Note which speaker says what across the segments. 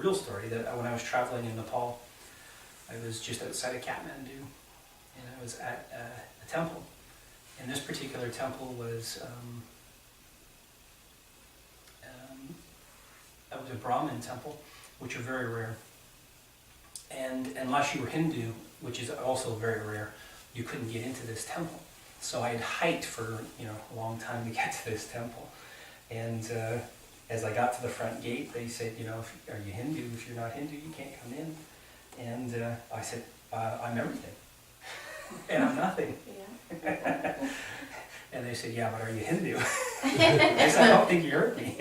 Speaker 1: real story, that when I was traveling in Nepal, I was just outside of Kathmandu, and I was at a temple. And this particular temple was a Brahmin temple, which are very rare. And unless you were Hindu, which is also very rare, you couldn't get into this temple. So I had hiked for a long time to get to this temple. And as I got to the front gate, they said, are you Hindu? If you're not Hindu, you can't come in. And I said, I'm everything. And I'm nothing.
Speaker 2: Yeah.
Speaker 1: And they said, yeah, but are you Hindu? I said, I don't think you heard me.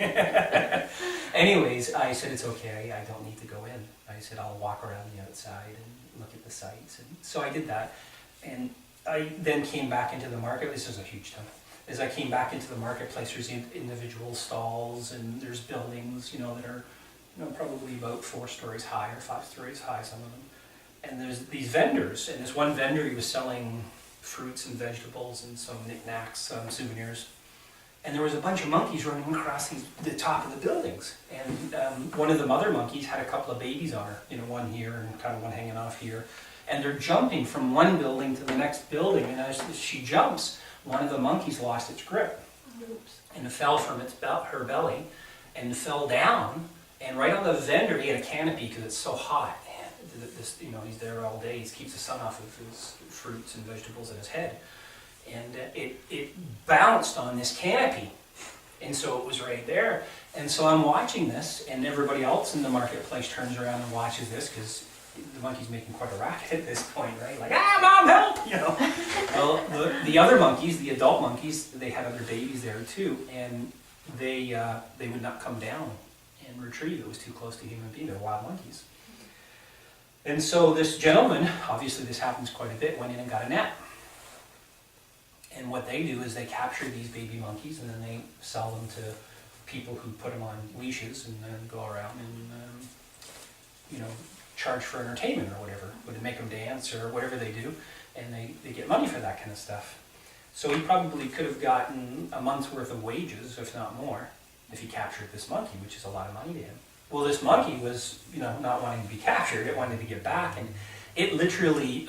Speaker 1: Anyways, I said, it's okay, I don't need to go in. I said, I'll walk around the outside and look at the sights. And so I did that. And I then came back into the market. This is a huge temple. As I came back into the marketplace, there's individual stalls, and there's buildings, that are probably about 4 stories high or 5 stories high, some of them. And there's these vendors, and this one vendor, he was selling fruits and vegetables and some knickknacks, some souvenirs. And there was a bunch of monkeys running across the top of the buildings. And one of the mother monkeys had a couple of babies on her, one here and kind of one hanging off here. And they're jumping from one building to the next building, and as she jumps, one of the monkeys lost its grip.
Speaker 2: Oops.
Speaker 1: And fell from her belly and fell down. And right on the vendor, he had a canopy because it's so hot. He's there all day. He keeps the sun off of his fruits and vegetables in his head. And it bounced on this canopy. And so it was right there. And so I'm watching this, and everybody else in the marketplace turns around and watches this because the monkey's making quite a racket at this point, right? Like, Mom, help! Well, the other monkeys, the adult monkeys, they had other babies there too, and they would not come down and retrieve. It was too close to human beings. They're wild monkeys. And so this gentleman, obviously this happens quite a bit, went in and got a net. And what they do is they capture these baby monkeys, and then they sell them to people who put them on leashes and then go around and charge for entertainment or whatever, would make them dance or whatever they do, and they get money for that kind of stuff. So he probably could have gotten a month's worth of wages, if not more, if he captured this monkey, which is a lot of money to him. Well, this monkey was, not wanting to be captured. It wanted to get back, and it literally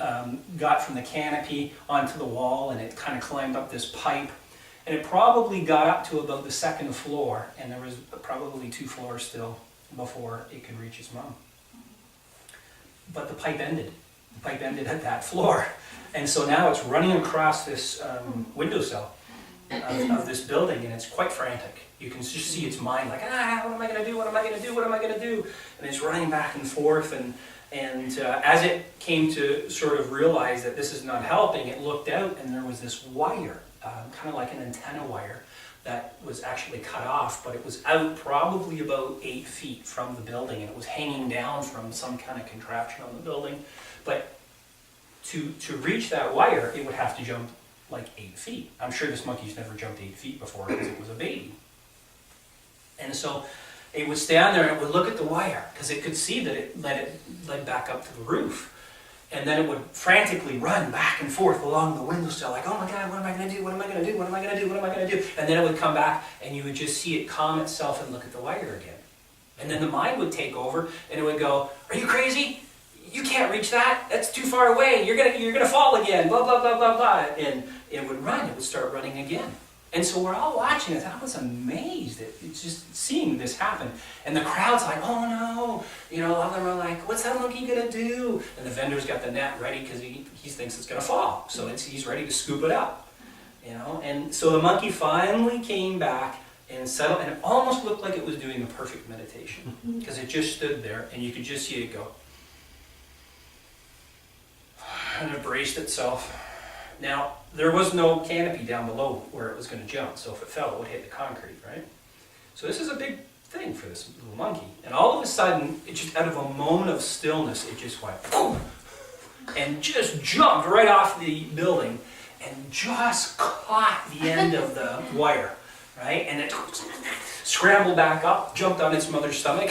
Speaker 1: got from the canopy onto the wall, and it kind of climbed up this pipe, and it probably got up to about the 2nd floor, and there was probably 2 floors still before it could reach its mom. But the pipe ended. The pipe ended at that floor, and so now it's running across this windowsill of this building, and it's quite frantic. You can just see its mind like, what am I going to do, what am I going to do, what am I going to do? And it's running back and forth, and as it came to sort of realize that this is not helping, it looked out, and there was this wire, kind of like an antenna wire, that was actually cut off, but it was out probably about 8 feet from the building, and it was hanging down from some kind of contraption on the building. But to reach that wire, it would have to jump like 8 feet. I'm sure this monkey's never jumped 8 feet before because it was a baby. And so it would stand there and it would look at the wire because it could see that it led back up to the roof. And then it would frantically run back and forth along the windowsill like, oh my God, what am I going to do? What am I going to do? What am I going to do? What am I going to do? And then it would come back and you would just see it calm itself and look at the wire again. And then the mind would take over and it would go, are you crazy? You can't reach that. That's too far away. You're gonna fall again. Blah, blah, blah, blah, blah. And it would run. It would start running again. And so we're all watching it. I was amazed at just seeing this happen. And the crowd's like, oh no. All of them are like, what's that monkey going to do? And the vendor's got the net ready because he thinks it's going to fall. So he's ready to scoop it up. And so the monkey finally came back and settled. And it almost looked like it was doing a perfect meditation. Because it just stood there and you could just see it go. And it braced itself. Now, there was no canopy down below where it was going to jump, so if it fell, it would hit the concrete, right? So this is a big thing for this little monkey. And all of a sudden, it just, out of a moment of stillness, it just went, boom, and just jumped right off the building and just caught the end of the wire, right? And it scrambled back up, jumped on its mother's stomach,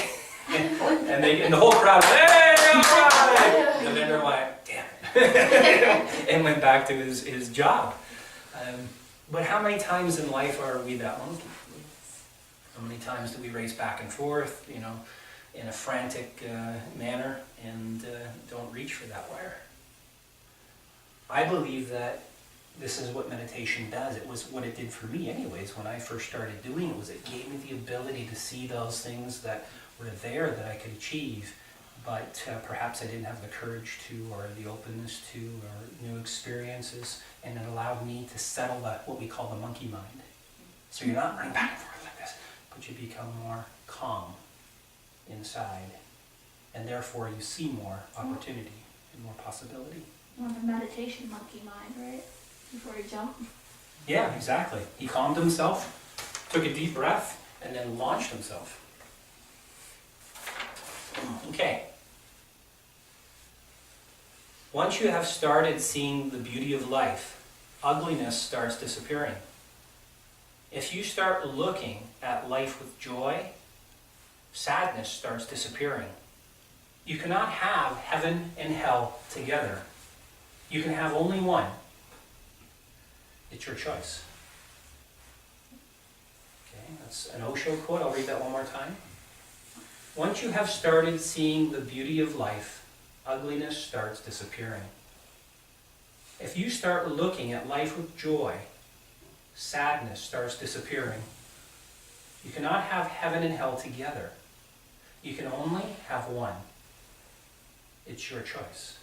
Speaker 1: and the whole crowd, hey, all right! And then they're like, damn it. And went back to his job. But how many times in life are we that monkey? How many times do we race back and forth, in a frantic manner and don't reach for that wire. I believe that this is what meditation does. It was what it did for me anyways when I first started doing it. Was it gave me the ability to see those things that were there that I could achieve, but perhaps I didn't have the courage to, or the openness to, or new experiences, and it allowed me to settle that, what we call the monkey mind. So you're not running back and forth like this, but you become more calm inside, and therefore you see more opportunity and more possibility.
Speaker 3: Well, the meditation monkey mind, right? Before you jump.
Speaker 1: Yeah, exactly. He calmed himself, took a deep breath, and then launched himself. Okay. Once you have started seeing the beauty of life, ugliness starts disappearing. If you start looking at life with joy, sadness starts disappearing. You cannot have heaven and hell together. You can have only one. It's your choice. Okay, that's an Osho quote. I'll read that one more time. Once you have started seeing the beauty of life, ugliness starts disappearing. If you start looking at life with joy, sadness starts disappearing. You cannot have heaven and hell together. You can only have one. It's your choice.